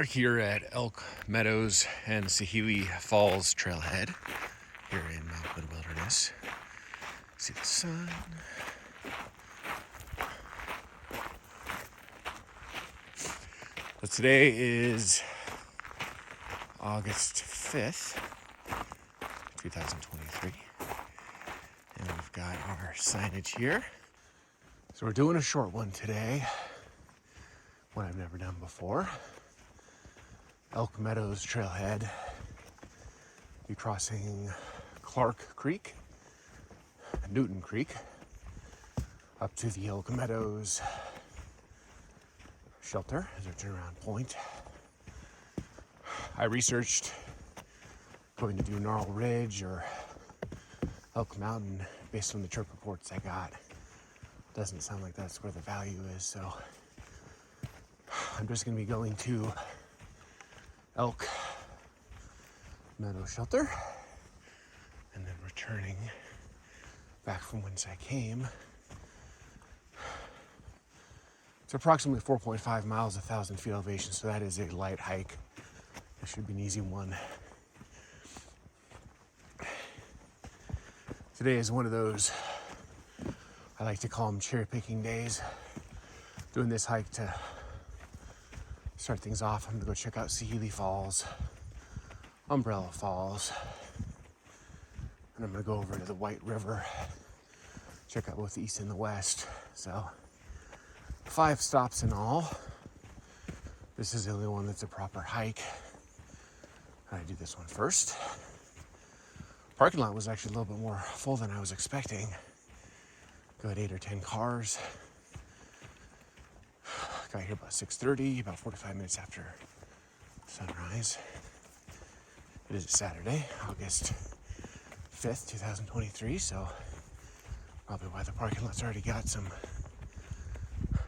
We're here at Elk Meadows and Sahili Falls Trailhead here in Mountain Wilderness. See the sun. So today is August 5th, 2023. And we've got our signage here. So we're doing a short one today, one I've never done before. Elk Meadows Trailhead. Be crossing Clark Creek, Newton Creek, up to the Elk Meadows Shelter as our turnaround point. I researched going to do Gnarl Ridge or Elk Mountain based on the trip reports I got. Doesn't sound like that's where the value is, so I'm just going to be going to Elk Meadows Shelter and then returning back from whence I came. It's approximately 4.5 miles, 1,000 feet elevation, so that is a light hike. It should be an easy one. Today is one of those, I like to call them cherry picking days. Doing this hike to start things off. I'm gonna go check out Sahili Falls, Umbrella Falls, and I'm gonna go over to the White River, check out both the east and the west. So 5 stops in all. This is the only one that's a proper hike. I do this one first. Parking lot was actually a little bit more full than I was expecting. Got 8 or 10 cars. Got here about 6:30, about 45 minutes after sunrise. It is a Saturday, August 5th, 2023, so probably why the parking lot's already got some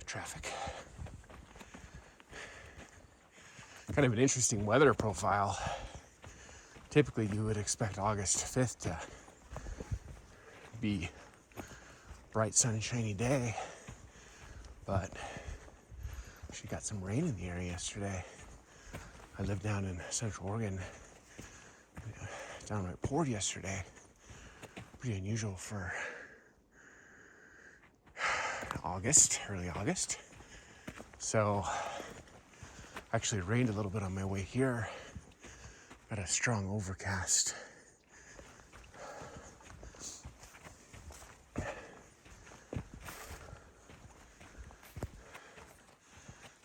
traffic. Kind of an interesting weather profile. Typically you would expect August 5th to be bright, sunshiny day, but she got some rain in the area yesterday. I lived down in Central Oregon. Downright poured yesterday. Pretty unusual for August, early August. So actually it rained a little bit on my way here. Got a strong overcast.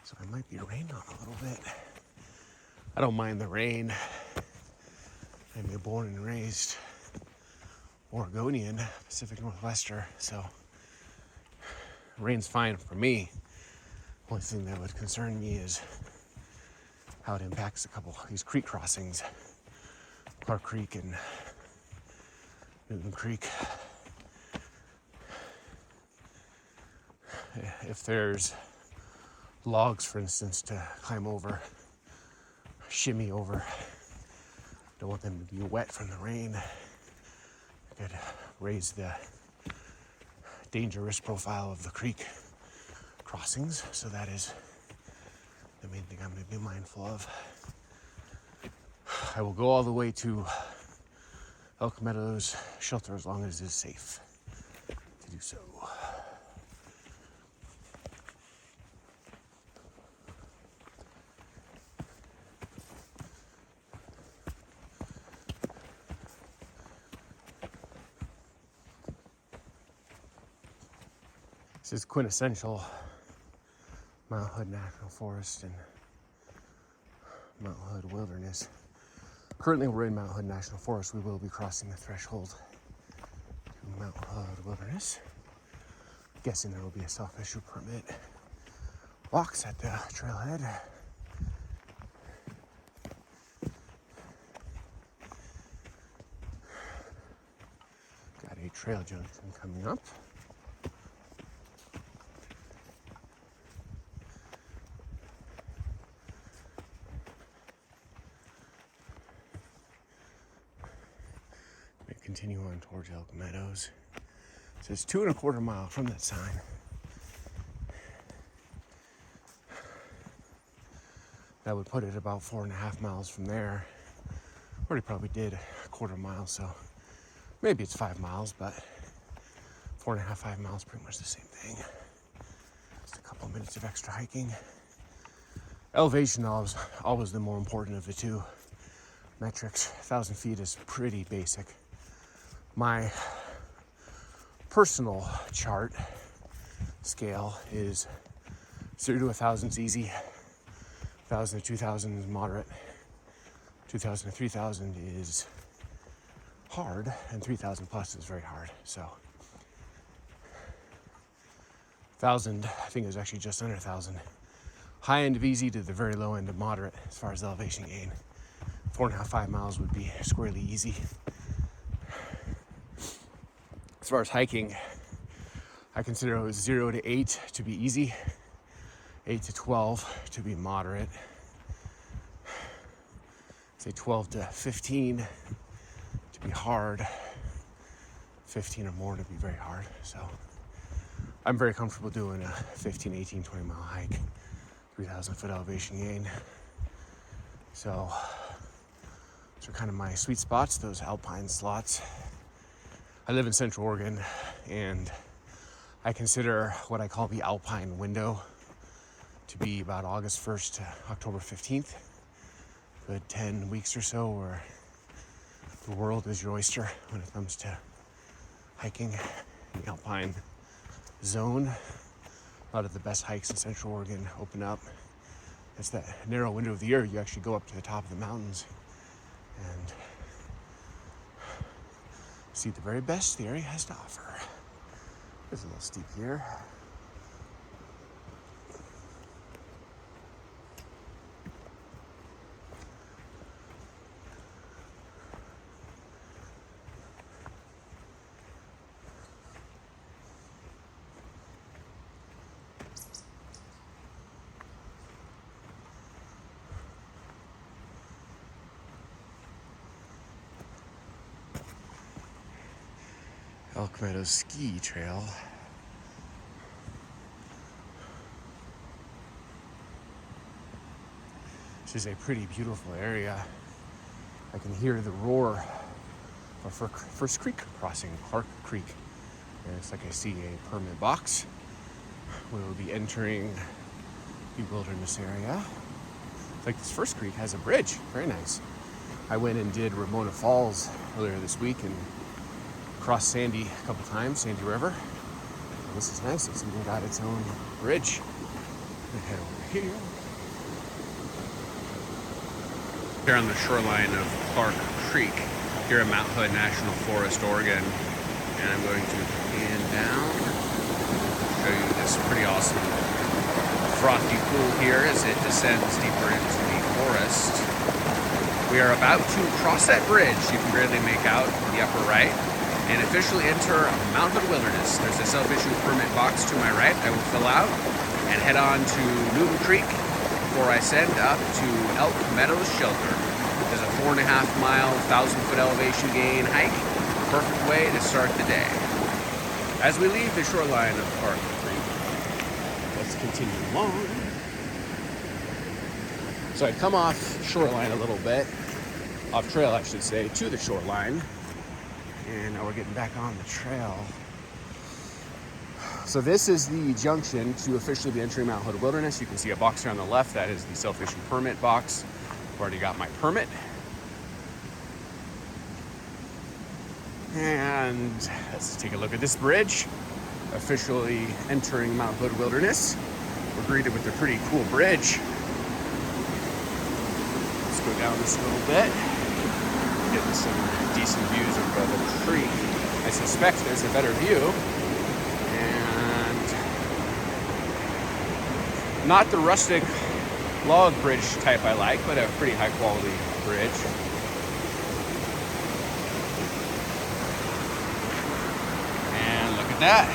So I might be rained on a little bit. I don't mind the rain. I'm a born and raised Oregonian, Pacific Northwester, so rain's fine for me. Only thing that would concern me is how it impacts a couple of these creek crossings, Clark Creek and Newton Creek. If there's logs, for instance, to climb over, shimmy over, don't want them to be wet from the rain. I could raise the danger risk profile of the creek crossings, so that is the main thing I'm going to be mindful of. I will go all the way to Elk Meadows Shelter as long as it is safe to do so. This is quintessential Mount Hood National Forest and Mount Hood Wilderness. Currently we're in Mount Hood National Forest. We will be crossing the threshold to Mount Hood Wilderness. Guessing there will be a self-issue permit. Walks at the trailhead. Got a trail junction coming up. Continue on towards Elk Meadows. So it's 2.25 miles from that sign. That would put it about 4.5 miles from there. Already probably did a quarter mile, so maybe it's 5 miles, but 4.5, 5 miles, pretty much the same thing. Just a couple minutes of extra hiking. Elevation always the more important of the two metrics. 1,000 feet is pretty basic. My personal chart scale is 0 to 1,000 is easy, 1,000 to 2,000 is moderate, 2,000 to 3,000 is hard, and 3,000 plus is very hard. So 1,000, I think, is actually just under 1,000. High end of easy to the very low end of moderate as far as elevation gain. 4.5, 5 miles would be squarely easy. As far as hiking, I consider it was 0 to 8 to be easy, 8 to 12 to be moderate, say 12 to 15 to be hard, 15 or more to be very hard. So I'm very comfortable doing a 15, 18, 20 mile hike, 3,000 foot elevation gain. So those are kind of my sweet spots, those Alpine slots. I live in Central Oregon, and I consider what I call the Alpine window to be about August 1st to October 15th. Good 10 weeks or so where the world is your oyster when it comes to hiking in the Alpine zone. A lot of the best hikes in Central Oregon open up. It's that narrow window of the year. You actually go up to the top of the mountains and see the very best the area has to offer. It's a little steep here. Elk Meadows Ski Trail. This is a pretty beautiful area. I can hear the roar of First Creek crossing, Clark Creek. And it's like I see a permit box. We will be entering the wilderness area. It's like this First Creek has a bridge, very nice. I went and did Ramona Falls earlier this week and crossed Sandy a couple times, Sandy River. And this is nice, it's even got its own bridge. We head over here. Here on the shoreline of Clark Creek, here in Mount Hood National Forest, Oregon. And I'm going to pan down, show you this pretty awesome frothy pool here as it descends deeper into the forest. We are about to cross that bridge you can barely make out in the upper right and officially enter Mount Hood Wilderness. There's a self-issue permit box to my right I will fill out and head on to Newton Creek before I send up to Elk Meadows Shelter. There's a 4.5 mile, 1,000 foot elevation gain hike. Perfect way to start the day. As we leave the shoreline of Clark Creek, let's continue along. So I'd come off shoreline a little bit, off trail I should say, to the shoreline. And now we're getting back on the trail. So this is the junction to officially be entering Mount Hood Wilderness. You can see a box here on the left. That is the self-issue permit box. I've already got my permit. And let's take a look at this bridge. Officially entering Mount Hood Wilderness. We're greeted with a pretty cool bridge. Let's go down this a little bit. Getting some decent views of the creek. I suspect there's a better view. And not the rustic log bridge type I like, but a pretty high quality bridge. And look at that.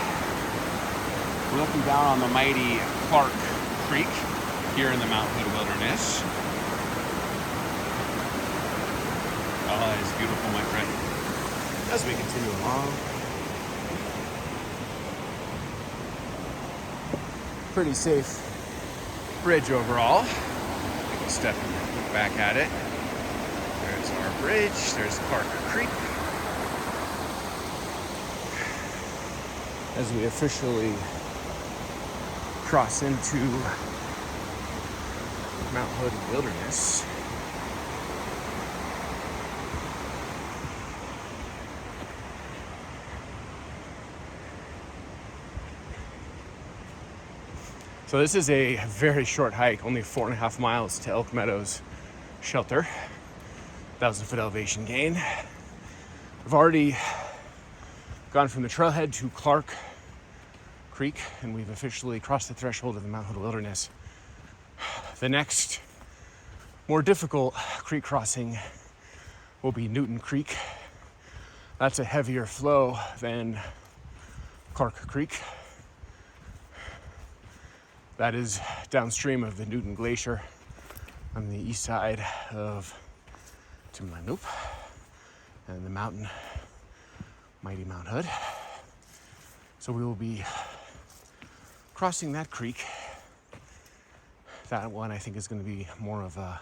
We're looking down on the mighty Clark Creek here in the Mount Hood Wilderness. Oh, that is beautiful, my friend. As we continue along. Pretty safe bridge overall. You can step and look back at it. There's our bridge, there's Clark Creek. As we officially cross into Mount Hood Wilderness. So this is a very short hike, only 4.5 miles to Elk Meadows Shelter, 1,000-foot elevation gain. I've already gone from the Trailhead to Clark Creek, and we've officially crossed the threshold of the Mount Hood Wilderness. The next, more difficult creek crossing will be Newton Creek. That's a heavier flow than Clark Creek. That is downstream of the Newton Glacier on the east side of Timberline Loop and the mountain, mighty Mount Hood. So we will be crossing that creek. That one I think is going to be more of a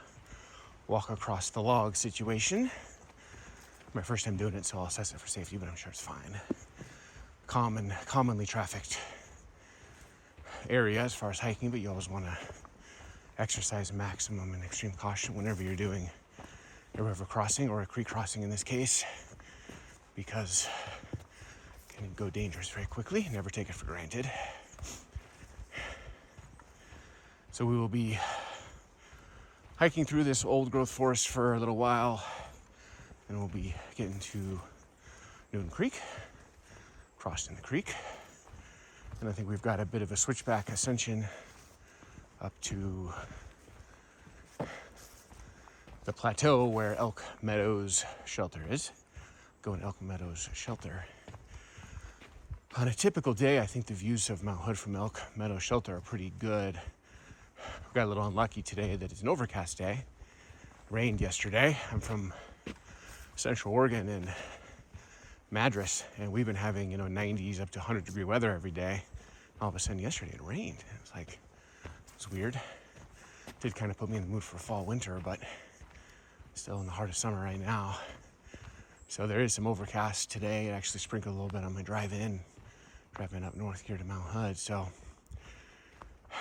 walk across the log situation. My first time doing it, so I'll assess it for safety, but I'm sure it's fine. Commonly trafficked area as far as hiking, but you always want to exercise maximum and extreme caution whenever you're doing a river crossing or a creek crossing in this case, because it can go dangerous very quickly. Never take it for granted. So we will be hiking through this old growth forest for a little while, and we'll be getting to Newton Creek, crossing the creek. And I think we've got a bit of a switchback ascension up to the plateau where Elk Meadows Shelter is. Going to Elk Meadows Shelter. On a typical day, I think the views of Mount Hood from Elk Meadows Shelter are pretty good. We got a little unlucky today that it's an overcast day. Rained yesterday. I'm from Central Oregon and Madras, and we've been having 90s up to 100-degree weather every day. All of a sudden yesterday it rained. It was weird. Did kind of put me in the mood for fall winter, but still in the heart of summer right now. So there is some overcast today. It actually sprinkled a little bit on my driving up north here to Mount Hood. So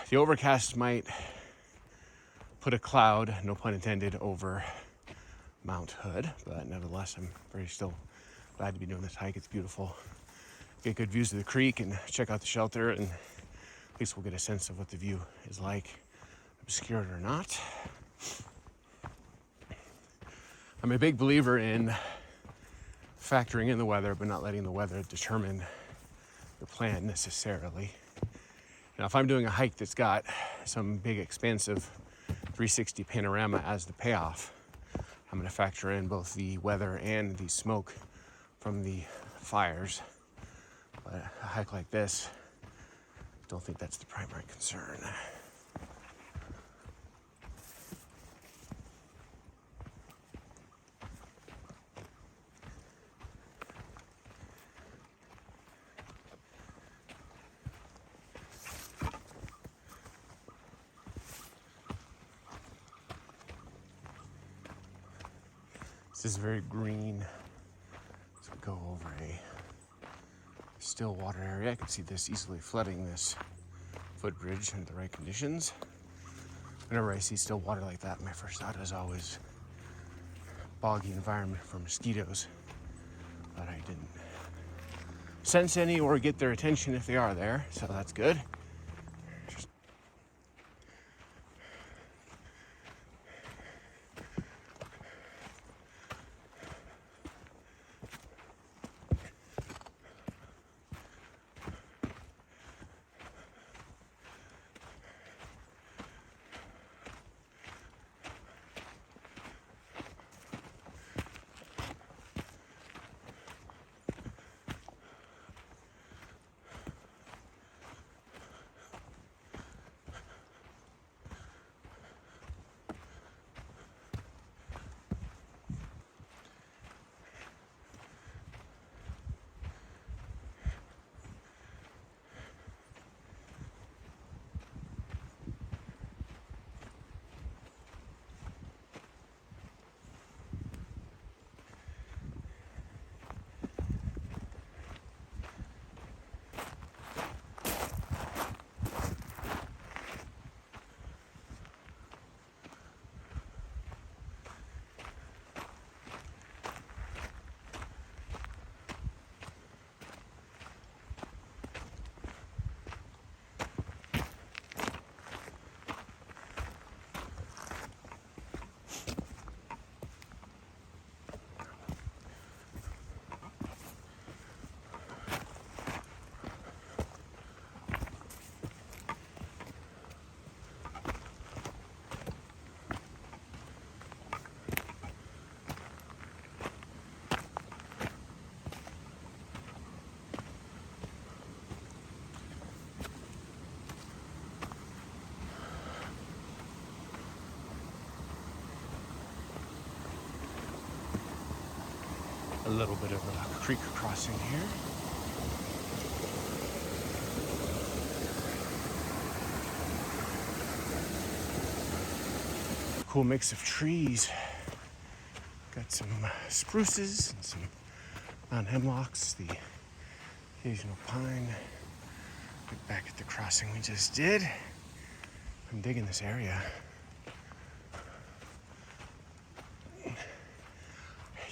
the overcast might put a cloud, no pun intended, over Mount Hood, but nevertheless I'm still glad to be doing this hike. It's beautiful. Get good views of the creek and check out the shelter, and at least we'll get a sense of what the view is like, obscured or not. I'm a big believer in factoring in the weather, but not letting the weather determine the plan necessarily. Now, if I'm doing a hike that's got some big, expansive 360 panorama as the payoff, I'm going to factor in both the weather and the smoke from the fires. But a hike like this, don't think that's the primary concern. This is very green. So we go over a still water area. I can see this easily flooding this footbridge under the right conditions. Whenever I see still water like that, my first thought is always boggy environment for mosquitoes. But I didn't sense any or get their attention if they are there, so that's good. a little bit of a creek crossing here. Cool mix of trees. Got some spruces and some mountain hemlocks, the occasional pine. Look back at the crossing we just did. I'm digging this area.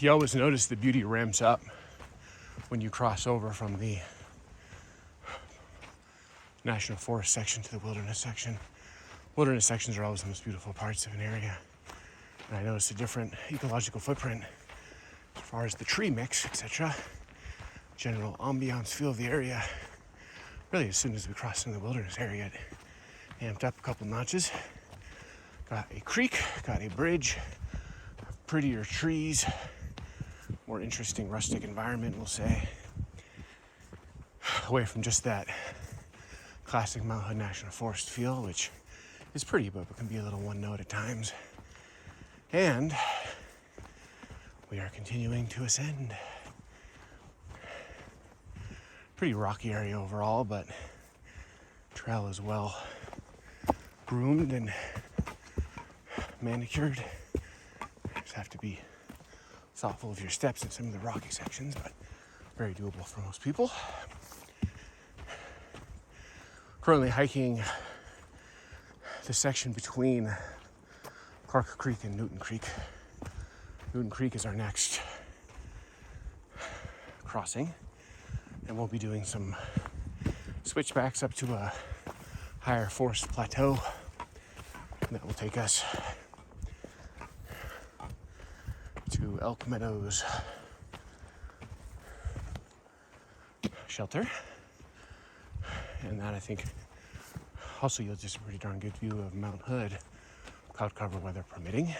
You always notice the beauty ramps up when you cross over from the National Forest section to the wilderness section. Wilderness sections are always the most beautiful parts of an area. And I noticed a different ecological footprint as far as the tree mix, etc. General ambiance feel of the area. Really, as soon as we crossed into the wilderness area, it amped up a couple notches. Got a creek, got a bridge, prettier trees, more interesting rustic environment, we'll say. Away from just that classic Mount Hood National Forest feel, which is pretty, but can be a little one note at times. And we are continuing to ascend. Pretty rocky area overall, but trail is well groomed and manicured. Just have to be thoughtful of your steps in some of the rocky sections, but very doable for most people. Currently hiking the section between Clark Creek and Newton Creek. Newton Creek is our next crossing, and we'll be doing some switchbacks up to a higher forest plateau, and that will take us to Elk Meadows Shelter, and that I think also yields just a pretty darn good view of Mount Hood, cloud cover weather permitting.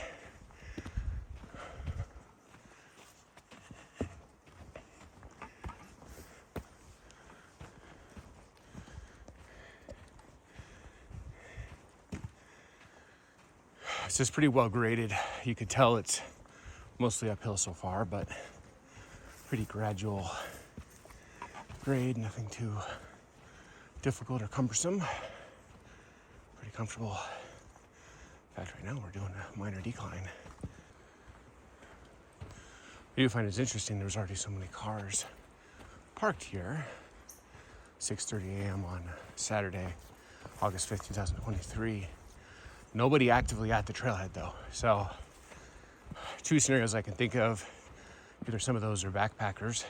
It's just pretty well graded. You could tell it's mostly uphill so far, but pretty gradual grade, nothing too difficult or cumbersome. Pretty comfortable. In fact, right now we're doing a minor decline. I do find it's interesting there's already so many cars parked here. 6:30 a.m. on Saturday, August 5th, 2023. Nobody actively at the trailhead though. So two scenarios I can think of. Either some of those are backpackers,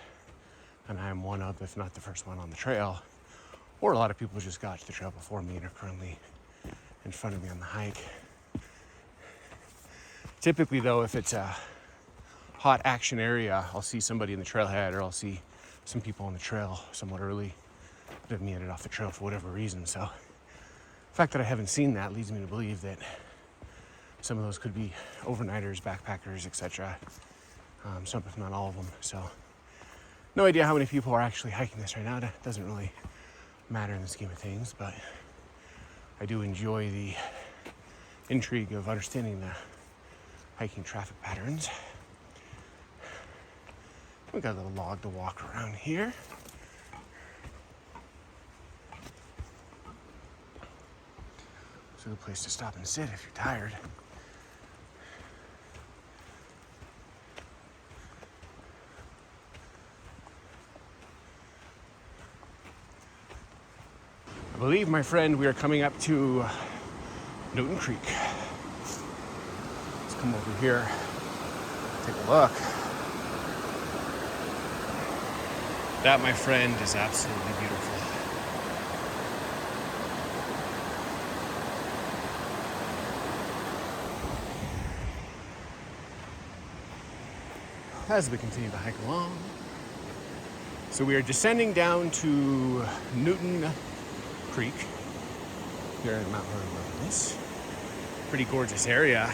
and I am one of, if not the first one on the trail, or a lot of people just got to the trail before me and are currently in front of me on the hike. Typically though, if it's a hot action area, I'll see somebody in the trailhead, or I'll see some people on the trail somewhat early that have meandered off the trail for whatever reason. So the fact that I haven't seen that leads me to believe that some of those could be overnighters, backpackers, etc. Some, if not all of them. So no idea how many people are actually hiking this right now. That doesn't really matter in the scheme of things, but I do enjoy the intrigue of understanding the hiking traffic patterns. We got a little log to walk around here. It's a good place to stop and sit if you're tired. I believe, my friend, we are coming up to Newton Creek. Let's come over here, take a look. That, my friend, is absolutely beautiful. As we continue to hike along. So we are descending down to Newton Creek here in Mount Hood Wilderness. Pretty gorgeous area.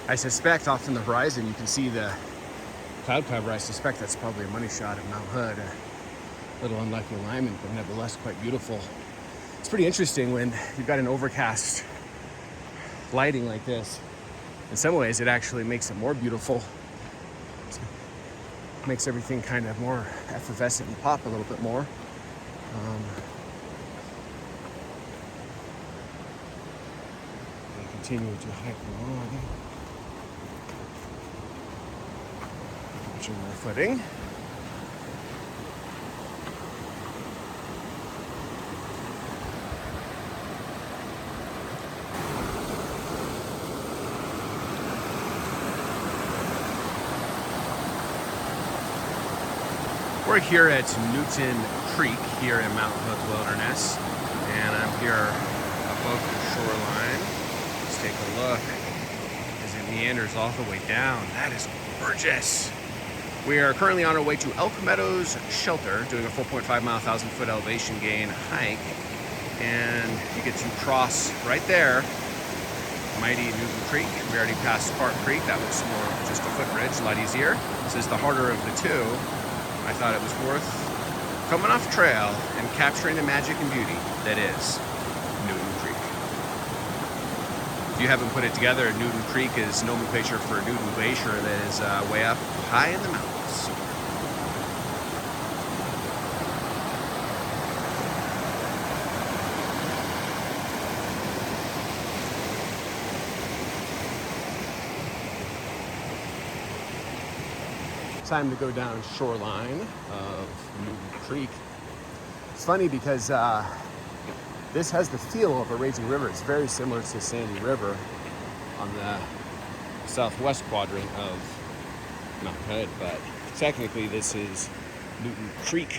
I suspect off in the horizon you can see the cloud cover. I suspect that's probably a money shot of Mount Hood. A little unlucky alignment, but nevertheless quite beautiful. It's pretty interesting when you've got an overcast lighting like this. In some ways it actually makes it more beautiful. makes everything kind of more effervescent and pop a little bit more. We continue to hike along, watching our footing. We're here at Newton Creek here in Mount Hood Wilderness, and I'm here above the shoreline. Let's take a look as it meanders all the way down. That is gorgeous. We are currently on our way to Elk Meadows Shelter, doing a 4.5 mile, 1,000-foot elevation gain hike, and you get to cross right there mighty Newton Creek. We already passed Park Creek. That was more just a footbridge, a lot easier. This is the harder of the two. I thought it was worth coming off trail and capturing the magic and beauty that is Newton Creek. If you haven't put it together, Newton Creek is nomenclature for Newton Glacier that is way up high in the mountains. Time to go down shoreline of Newton Creek. It's funny because this has the feel of a raging river. It's very similar to Sandy River on the southwest quadrant of Mount Hood, but technically this is Newton Creek.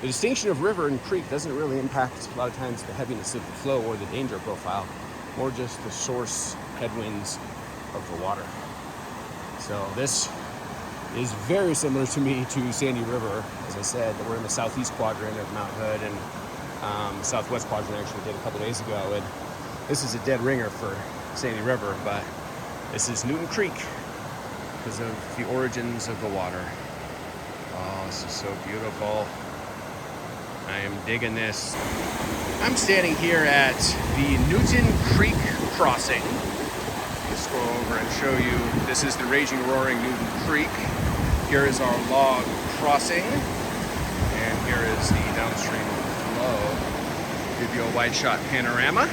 The distinction of river and creek doesn't really impact a lot of times the heaviness of the flow or the danger profile, more just the source headwinds of the water. So this is very similar to me to Sandy River. As I said, we're in the southeast quadrant of Mount Hood, and southwest quadrant actually did a couple days ago, and this is a dead ringer for Sandy River, but this is Newton Creek because of the origins of the water. Oh, this is so beautiful. I am digging this. I'm standing here at the Newton Creek crossing. Let's go over and show you. This is the raging, roaring Newton Creek. Here is our log crossing, and here is the downstream flow. Give you a wide shot panorama.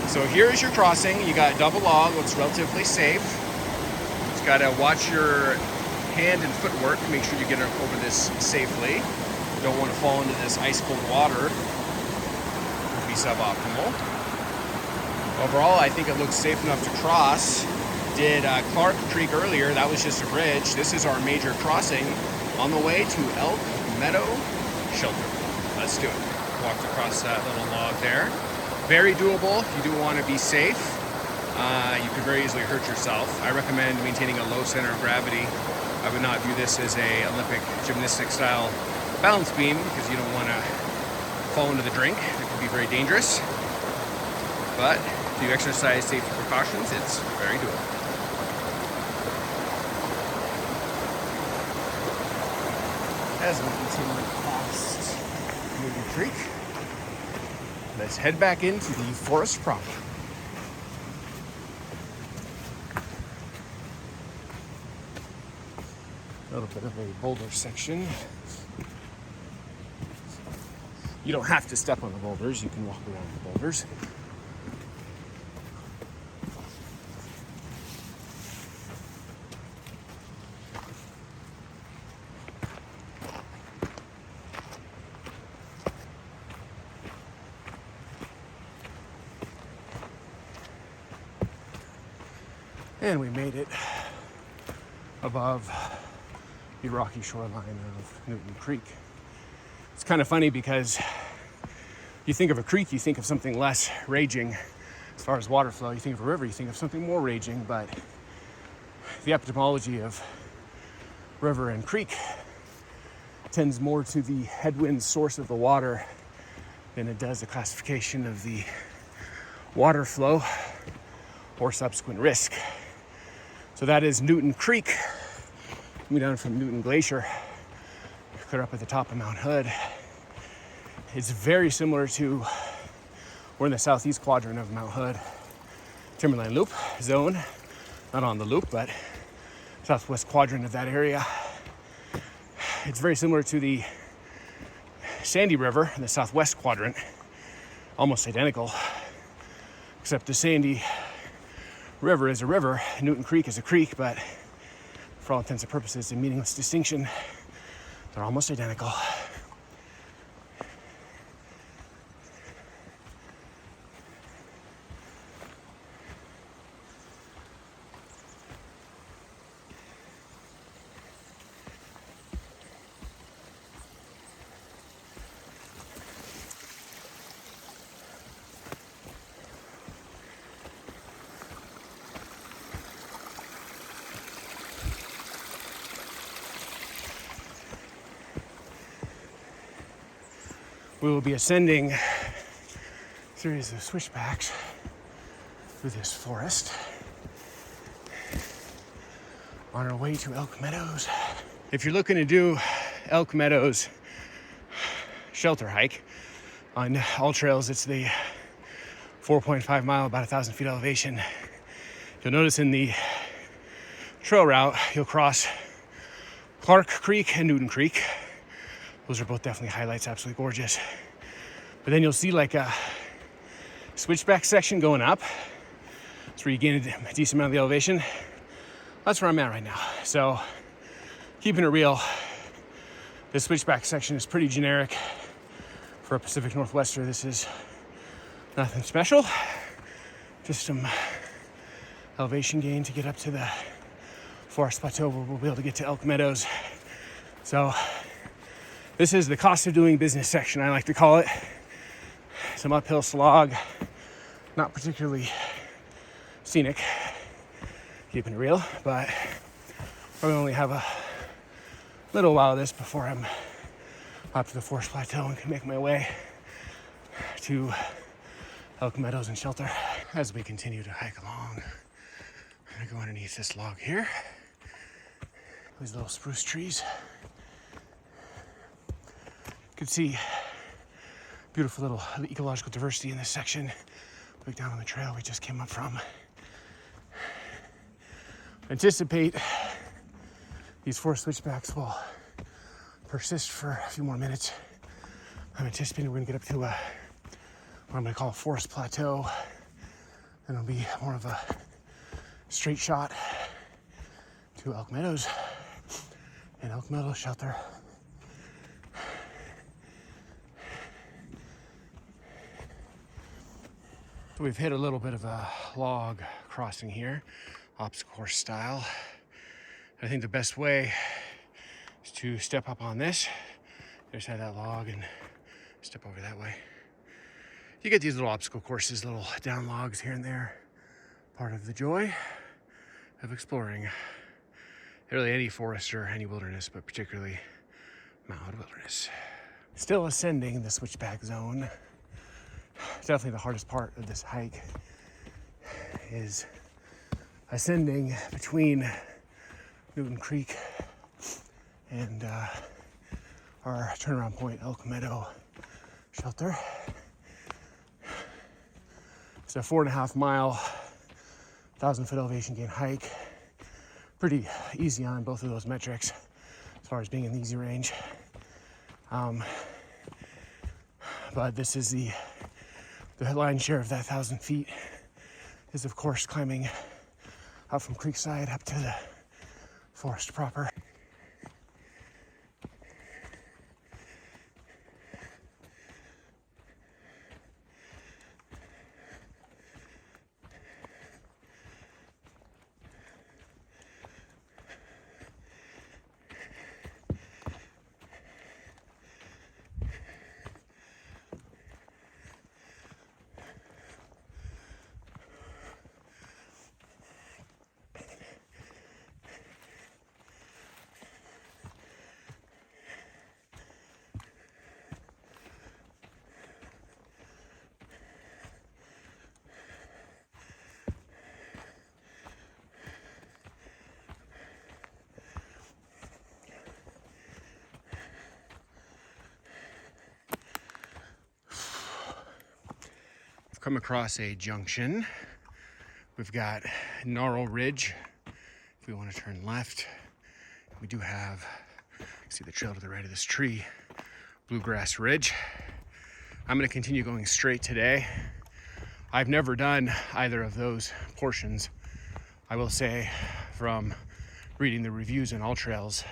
So here is your crossing. You got double log, looks relatively safe. Just gotta watch your hand and footwork. Make sure you get over this safely. You don't want to fall into this ice cold water. It would be suboptimal. Overall, I think it looks safe enough to cross. Did Clark Creek earlier, that was just a bridge. This is our major crossing on the way to Elk Meadows Shelter. Let's do it. Walked across that little log there. Very doable if you do want to be safe. You could very easily hurt yourself. I recommend maintaining a low center of gravity. I would not view this as a Olympic gymnastic style balance beam because you don't want to fall into the drink. It can be very dangerous. But if you exercise safety precautions, it's very doable. As we continue past Newton Creek, let's head back into the forest proper. A little bit of a boulder section. You don't have to step on the boulders, you can walk around the boulders. And we made it above the rocky shoreline of Newton Creek. It's kind of funny because you think of a creek, you think of something less raging as far as water flow. You think of a river, you think of something more raging, but the etymology of river and creek tends more to the headwind source of the water than it does the classification of the water flow or subsequent risk. So that is Newton Creek, coming down from Newton Glacier, clear up at the top of Mount Hood. It's very similar to, we're in the southeast quadrant of Mount Hood, Timberline Loop zone. not on the loop, but southwest quadrant of that area. It's very similar to the Sandy River in the southwest quadrant, almost identical, except the Sandy River is a river, Newton Creek is a creek, but for all intents and purposes, a meaningless distinction. They're almost identical. We will be ascending a series of switchbacks through this forest on our way to Elk Meadows. If you're looking to do Elk Meadows Shelter hike on all trails, it's the 4.5 mile, about 1,000 feet elevation. You'll notice in the trail route, you'll cross Clark Creek and Newton Creek. Those are both definitely highlights, absolutely gorgeous. But then you'll see like a switchback section going up. That's where you gain a decent amount of the elevation. That's where I'm at right now. So keeping it real, this switchback section is pretty generic for a Pacific Northwester. This is nothing special, just some elevation gain to get up to the forest plateau where we'll be able to get to Elk Meadows. So this is the cost of doing business section, I like to call it. Some uphill slog, not particularly scenic, keeping it real, but probably only have a little while of this before I'm up to the forest plateau and can make my way to Elk Meadows and Shelter. As we continue to hike along, I'm gonna go underneath this log here. These little spruce trees. You can see beautiful little ecological diversity in this section. Look down on the trail we just came up from. Anticipate these forest switchbacks will persist for a few more minutes. I'm anticipating we're gonna get up to what I'm gonna call a forest plateau. Then it'll be more of a straight shot to Elk Meadows and Elk Meadows Shelter. So we've hit a little bit of a log crossing here, obstacle course style. I think the best way is to step up on this, other side of that log, and step over that way. You get these little obstacle courses, little down logs here and there. Part of the joy of exploring really any forest or any wilderness, but particularly mountain wilderness. Still ascending the switchback zone. Definitely the hardest part of this hike is ascending between Newton Creek and our turnaround point, Elk Meadow Shelter. It's a 4.5 mile, 1,000 foot elevation gain hike. Pretty easy on both of those metrics as far as being in the easy range. But this is the lion's share of that 1,000 feet is of course climbing up from Creekside up to the forest proper. Come across a junction We've got Gnarl Ridge. If we want to turn left, we do have, see the trail to the right of this tree, Bluegrass Ridge. I'm going to continue going straight today. I've never done either of those portions. I will say, from reading the reviews on All Trails,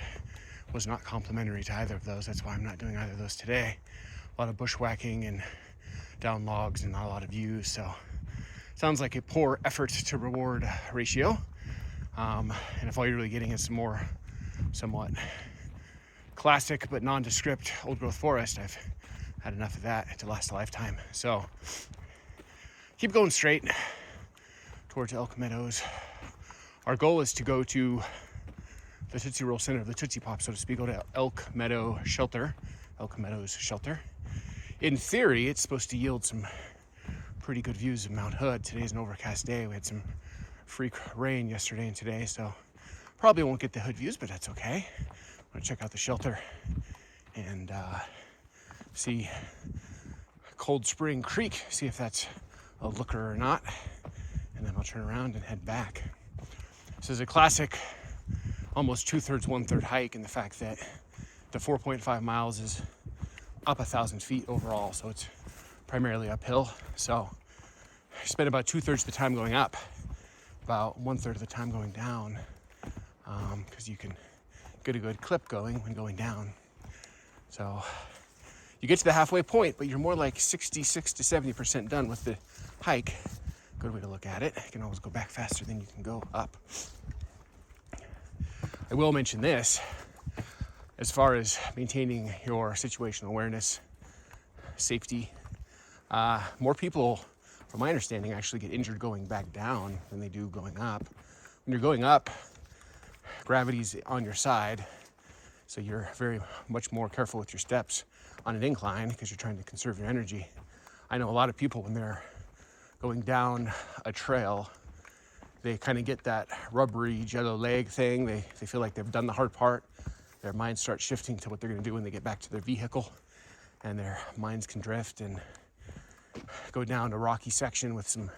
was not complimentary to either of those. That's why I'm not doing either of those today. A lot of bushwhacking and down logs and not a lot of views. So sounds like a poor effort to reward ratio. And if all you're really getting is some more somewhat classic but nondescript old growth forest, I've had enough of that to last a lifetime. So keep going straight towards Elk Meadows. Our goal is to go to the Tootsie Roll center of the Tootsie Pop, so to speak, go to Elk Meadows Shelter. In theory, it's supposed to yield some pretty good views of Mount Hood. Today's an overcast day. We had some freak rain yesterday and today, so probably won't get the Hood views, but that's okay. I'm gonna check out the shelter and see Cold Spring Creek, see if that's a looker or not, and then I'll turn around and head back. This is a classic, almost 2/3, 1/3 hike, in the fact that the 4.5 miles is up 1,000 feet overall, so it's primarily uphill. So I spend about 2/3 of the time going up, about 1/3 of the time going down, because you can get a good clip going when going down. So you get to the halfway point, but you're more like 66 to 70% done with the hike. Good way to look at it. You can always go back faster than you can go up. I will mention this, as far as maintaining your situational awareness, safety. More people, from my understanding, actually get injured going back down than they do going up. When you're going up, gravity's on your side, so you're very much more careful with your steps on an incline because you're trying to conserve your energy. I know a lot of people, when they're going down a trail, they kind of get that rubbery jello leg thing. They feel like they've done the hard part. Their minds start shifting to what they're going to do when they get back to their vehicle, and their minds can drift and go down a rocky section with some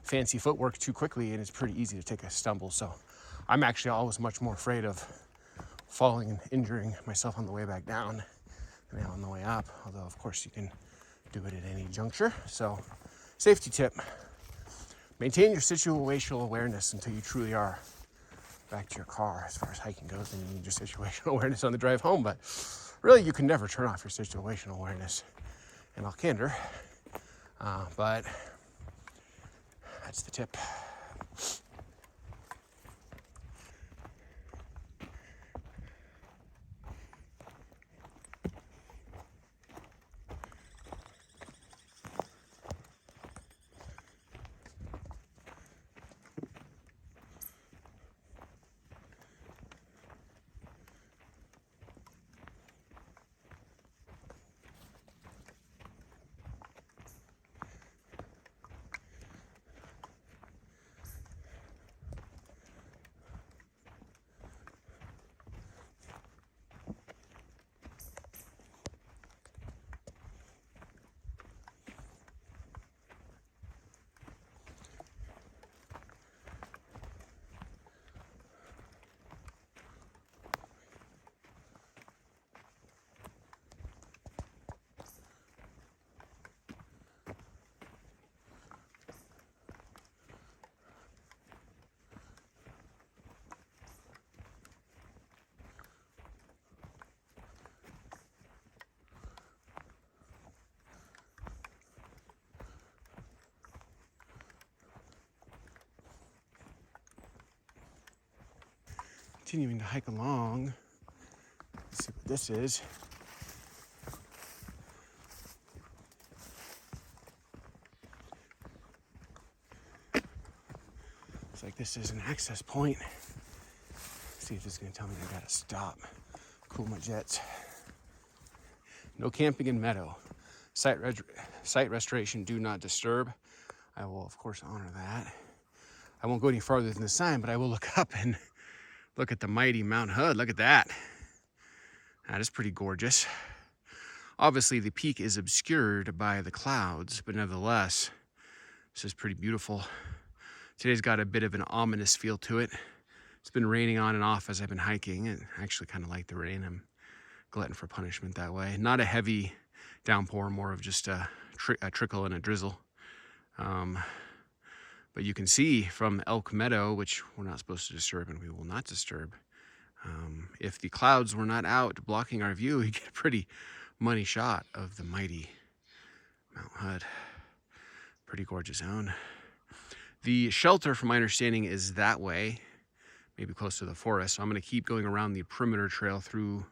fancy footwork too quickly, and it's pretty easy to take a stumble. So I'm actually always much more afraid of falling and injuring myself on the way back down than on the way up, although of course you can do it at any juncture. So safety tip: maintain your situational awareness until you truly are back to your car. As far as hiking goes, then you need your situational awareness on the drive home, but really you can never turn off your situational awareness in all candor. But that's the tip. Continuing to hike along. Let's see what this is. Looks like this is an access point. Let's see if it's going to tell me I gotta stop. Cool my jets. No camping in Meadow. Site restoration, do not disturb. I will, of course, honor that. I won't go any farther than the sign, but I will look up and look at the mighty Mount Hood. Look at that. That is pretty gorgeous. Obviously, the peak is obscured by the clouds, but nevertheless, this is pretty beautiful. Today's got a bit of an ominous feel to it. It's been raining on and off as I've been hiking, and I actually kind of like the rain. I'm glutton for punishment that way. Not a heavy downpour, more of just a trickle and a drizzle. But you can see from Elk Meadow, which we're not supposed to disturb and we will not disturb, if the clouds were not out blocking our view, you get a pretty money shot of the mighty Mount Hood. Pretty gorgeous zone. The shelter, from my understanding, is that way, maybe close to the forest. So I'm going to keep going around the perimeter trail through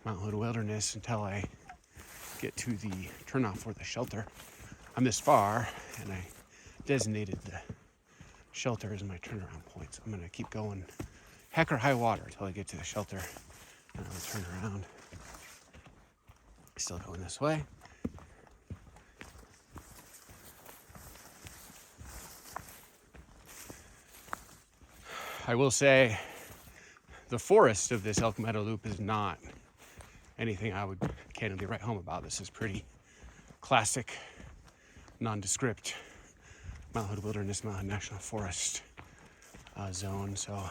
Mount Hood Wilderness until I get to the turnoff for the shelter. I'm this far, and I designated the shelter as my turnaround point. So I'm going to keep going heck or high water until I get to the shelter, and I'll turn around. Still going this way. I will say the forest of this Elk Meadow Loop is not anything I would candidly write home about. This is pretty classic, nondescript Mount Hood Wilderness, Mount Hood National Forest zone. So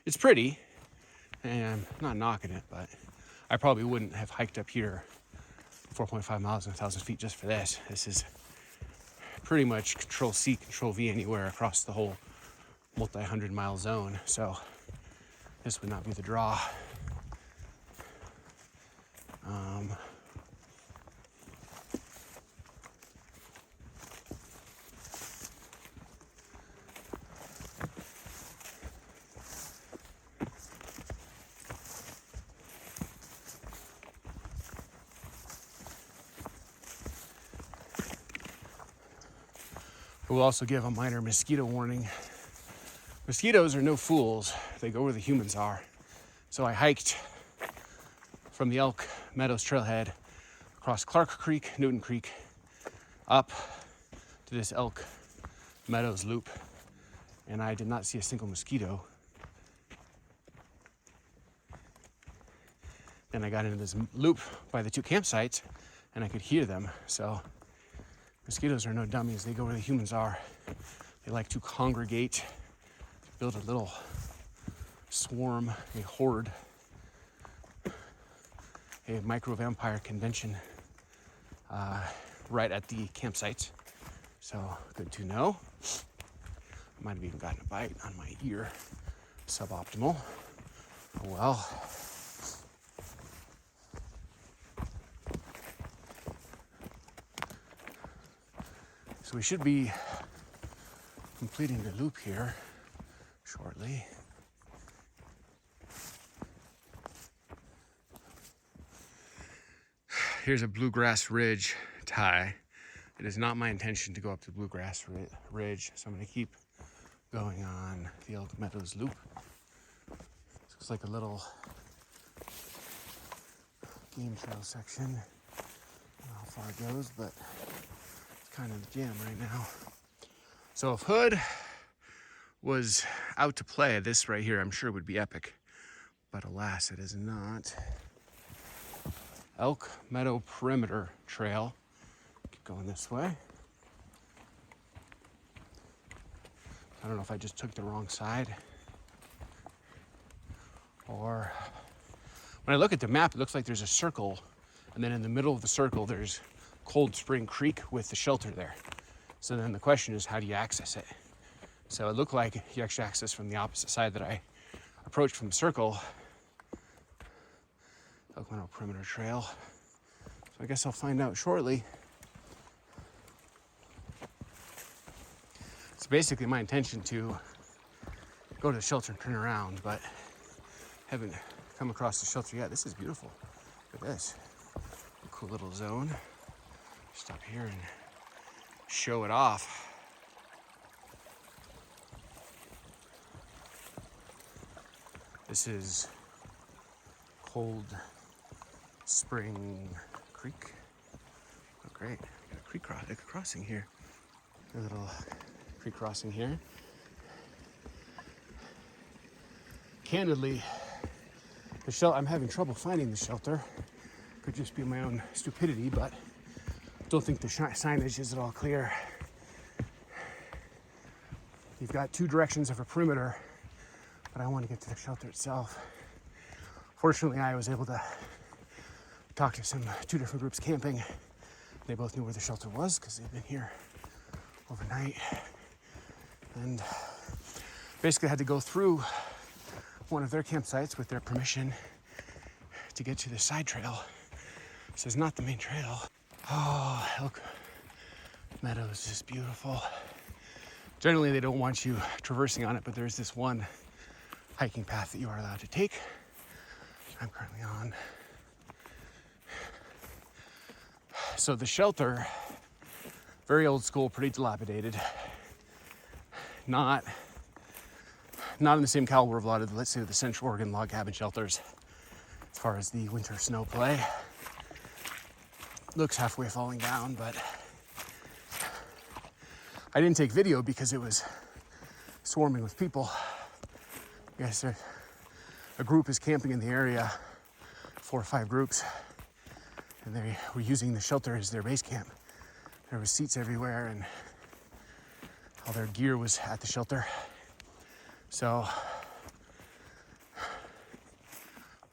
it's pretty, and I'm not knocking it, but I probably wouldn't have hiked up here 4.5 miles and 1,000 feet just for this. This is pretty much Control-C, Control-V anywhere across the whole multi-100-mile zone. So this would not be the draw. We'll also give a minor mosquito warning. Mosquitoes are no fools. They go where the humans are. So I hiked from the Elk Meadows Trailhead across Clark Creek, Newton Creek, up to this Elk Meadows Loop, and I did not see a single mosquito. Then I got into this loop by the two campsites, and I could hear them. So mosquitoes are no dummies. They go where the humans are. They like to congregate, build a little swarm, a horde, a micro-vampire convention right at the campsites. So good to know. I might have even gotten a bite on my ear. Suboptimal. Oh well. So we should be completing the loop here shortly. Here's a Bluegrass Ridge tie. It is not my intention to go up the Bluegrass Ridge, so I'm going to keep going on the Elk Meadows Loop. This looks like a little game trail section. I don't know how far it goes, but it's kind of the jam right now. So if Hood was out to play, this right here I'm sure would be epic, but alas, it is not. Elk Meadow Perimeter Trail. Keep going this way. I don't know if I just took the wrong side, or when I look at the map, it looks like there's a circle, and then in the middle of the circle there's Cold Spring Creek with the shelter there. So then the question is, how do you access it? So it looked like you actually access from the opposite side that I approached from the circle. Elk Meadow Perimeter Trail. So I guess I'll find out shortly. It's basically my intention to go to the shelter and turn around, but haven't come across the shelter yet. This is beautiful. Look at this. A cool little zone. Stop here and show it off. This is Cold Spring Creek. Oh, great. Got a creek crossing here. A little creek crossing here. Candidly, I'm having trouble finding the shelter. Could just be my own stupidity, but Don't think the signage is at all clear. You've got two directions of a perimeter, but I want to get to the shelter itself. Fortunately, I was able to talk to two different groups camping. They both knew where the shelter was because they've been here overnight. And basically had to go through one of their campsites with their permission to get to the side trail. This is not the main trail. Oh, Elk Meadows is beautiful. Generally, they don't want you traversing on it, but there's this one hiking path that you are allowed to take. I'm currently on. So the shelter, very old school, pretty dilapidated. Not in the same caliber of a lot of, let's say, the Central Oregon log cabin shelters as far as the winter snow play. Looks halfway falling down, but I didn't take video because it was swarming with people. I guess a group is camping in the area, 4 or 5 groups, and they were using the shelter as their base camp. There were seats everywhere and all their gear was at the shelter. So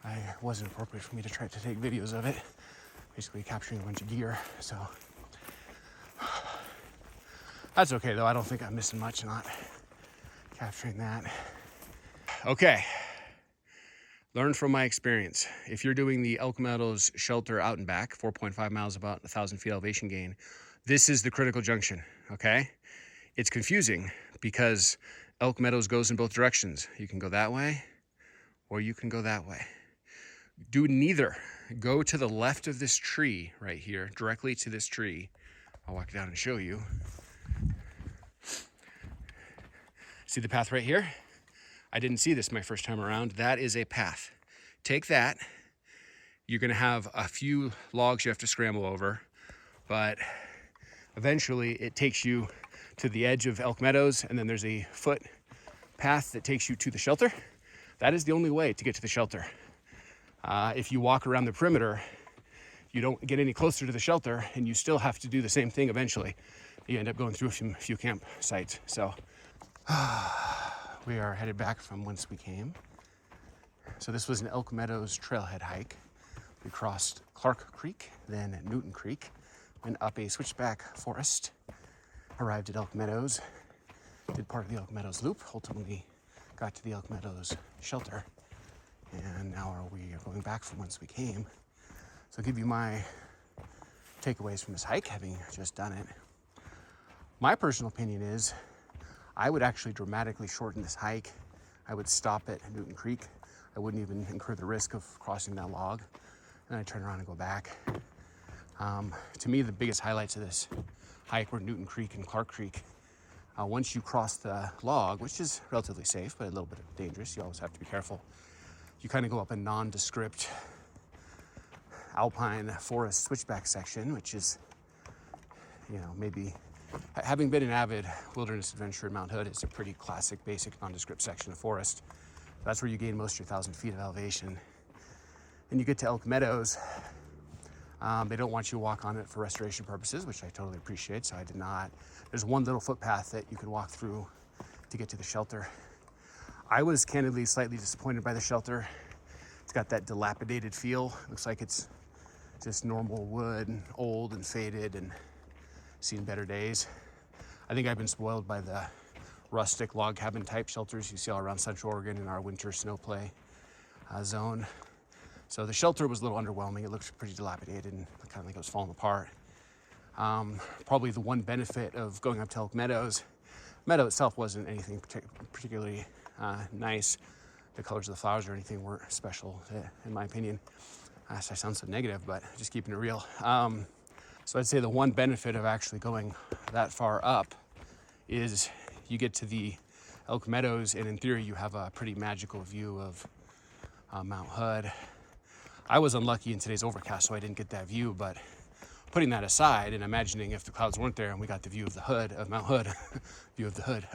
it wasn't appropriate for me to try to take videos of it, basically capturing a bunch of gear. So that's okay though. I don't think I'm missing much not capturing that. Okay. Learn from my experience. If you're doing the Elk Meadows Shelter out and back, 4.5 miles, about 1,000 feet elevation gain, this is the critical junction, okay? It's confusing because Elk Meadows goes in both directions. You can go that way or you can go that way. Do neither. Go to the left of this tree right here, directly to this tree. I'll walk down and show you. See the path right here? I didn't see this my first time around. That is a path. Take that. You're gonna have a few logs you have to scramble over, but eventually it takes you to the edge of Elk Meadows, and then there's a foot path that takes you to the shelter. That is the only way to get to the shelter. If you walk around the perimeter, you don't get any closer to the shelter, and you still have to do the same thing eventually. You end up going through a few campsites. So we are headed back from whence we came. So this was an Elk Meadows trailhead hike. We crossed Clark Creek, then Newton Creek, went up a switchback forest, arrived at Elk Meadows, did part of the Elk Meadows Loop, ultimately got to the Elk Meadows Shelter, and now we are going back from whence we came. So I'll give you my takeaways from this hike, having just done it. My personal opinion is I would actually dramatically shorten this hike. I would stop at Newton Creek. I wouldn't even incur the risk of crossing that log. And I'd turn around and go back. To me, the biggest highlights of this hike were Newton Creek and Clark Creek. Once you cross the log, which is relatively safe, but a little bit dangerous, you always have to be careful. You kind of go up a nondescript Alpine forest switchback section, which is, maybe, having been an avid wilderness adventurer in Mount Hood, it's a pretty classic, basic, nondescript section of forest. That's where you gain most of your 1,000 feet of elevation. And you get to Elk Meadows. They don't want you to walk on it for restoration purposes, which I totally appreciate, so I did not. There's one little footpath that you can walk through to get to the shelter. I was candidly slightly disappointed by the shelter. It's got that dilapidated feel. Looks like it's just normal wood, old and faded and seen better days. I think I've been spoiled by the rustic log cabin type shelters you see all around Central Oregon in our winter snow play zone. So the shelter was a little underwhelming. It looked pretty dilapidated and kind of like it was falling apart. Probably the one benefit of going up to Elk Meadows, Meadow itself wasn't anything particularly nice. The colors of the flowers or anything weren't special, in my opinion. I sound so negative, but just keeping it real. So I'd say the one benefit of actually going that far up is you get to the Elk Meadows, and in theory, you have a pretty magical view of Mount Hood. I was unlucky in today's overcast, so I didn't get that view, but putting that aside and imagining if the clouds weren't there and we got the view of the hood of Mount Hood, view of the hood.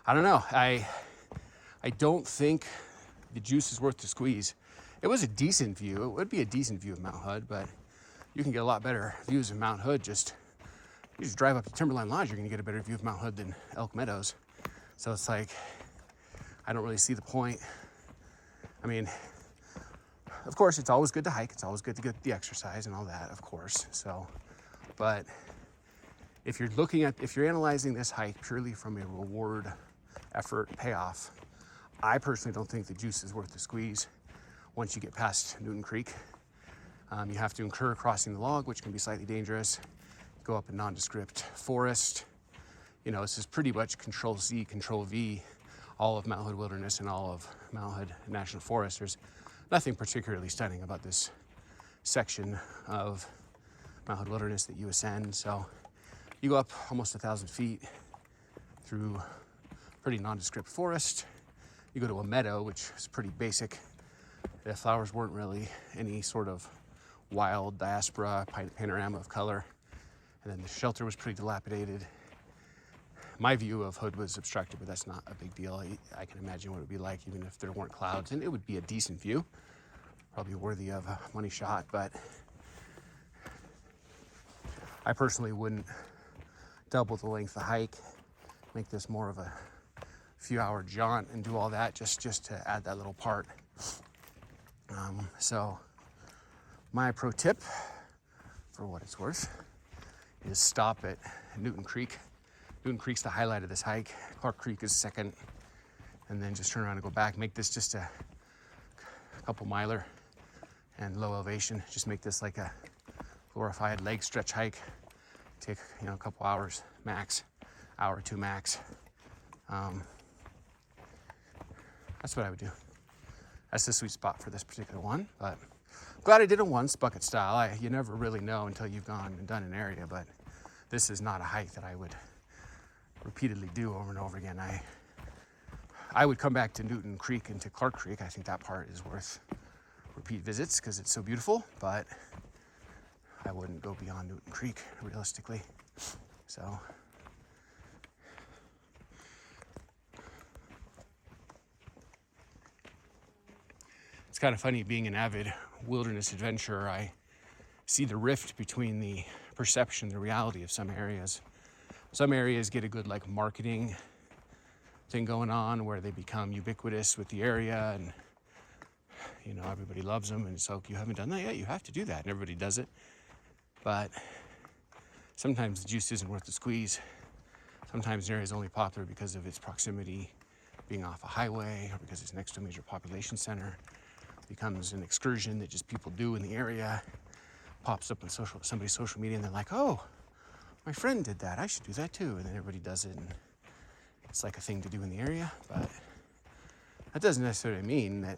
I don't know. I don't think the juice is worth the squeeze. It was a decent view. It would be a decent view of Mount Hood, but you can get a lot better views of Mount Hood. You just drive up to Timberline Lodge, you're gonna get a better view of Mount Hood than Elk Meadows. So it's like, I don't really see the point. I mean, of course, it's always good to hike. It's always good to get the exercise and all that, of course. So, but if you're analyzing this hike purely from a reward, effort, payoff, I personally don't think the juice is worth the squeeze once you get past Newton Creek. You have to incur crossing the log, which can be slightly dangerous. Go up a nondescript forest. You know, this is pretty much Control C, Control V, all of Mount Hood Wilderness and all of Mount Hood National Forest. There's nothing particularly stunning about this section of Mount Hood Wilderness that you ascend. So you go up almost 1,000 feet through pretty nondescript forest. You go to a meadow, which is pretty basic. The flowers weren't really any sort of wild diaspora panorama of color. And then the shelter was pretty dilapidated. My view of Hood was obstructed, but that's not a big deal. I can imagine what it would be like even if there weren't clouds, and it would be a decent view, probably worthy of a money shot, but I personally wouldn't double the length of the hike, make this more of a few-hour jaunt and do all that just to add that little part. So my pro tip, for what it's worth, is stop at Newton Creek. Newton Creek's the highlight of this hike. Clark Creek is second, and then just turn around and go back. Make this just a couple miler and low elevation. Just make this like a glorified leg stretch hike. Take, you know, a couple hours max, hour or two max. That's what I would do. That's the sweet spot for this particular one, but I'm glad I did it once, bucket style. You never really know until you've gone and done an area, but this is not a hike that I would repeatedly do over and over again. I would come back to Newton Creek and to Clark Creek. I think that part is worth repeat visits because it's so beautiful, but I wouldn't go beyond Newton Creek realistically. So it's kind of funny being an avid wilderness adventurer. I see the rift between the perception, the reality of some areas. Some areas get a good like marketing thing going on where they become ubiquitous with the area, and you know, everybody loves them, and so you haven't done that yet, you have to do that, and everybody does it. But sometimes the juice isn't worth the squeeze. Sometimes an area is only popular because of its proximity, being off a highway, or because it's next to a major population center. It becomes an excursion that just people do in the area, pops up on somebody's social media, and they're like, oh, my friend did that, I should do that too. And then everybody does it, and it's like a thing to do in the area. But that doesn't necessarily mean that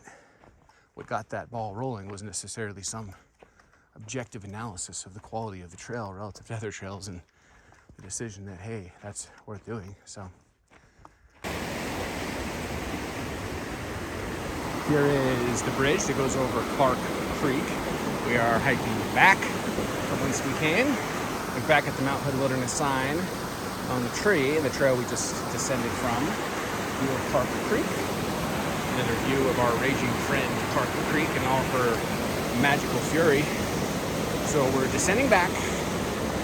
what got that ball rolling was necessarily some objective analysis of the quality of the trail relative to other trails and the decision that, hey, that's worth doing. So here is the bridge that goes over Clark Creek. We are hiking back from whence we came. Look back at the Mount Hood Wilderness sign on the tree, the trail we just descended from. View of Clark Creek. Another view of our raging friend, Clark Creek, and all her magical fury. So we're descending back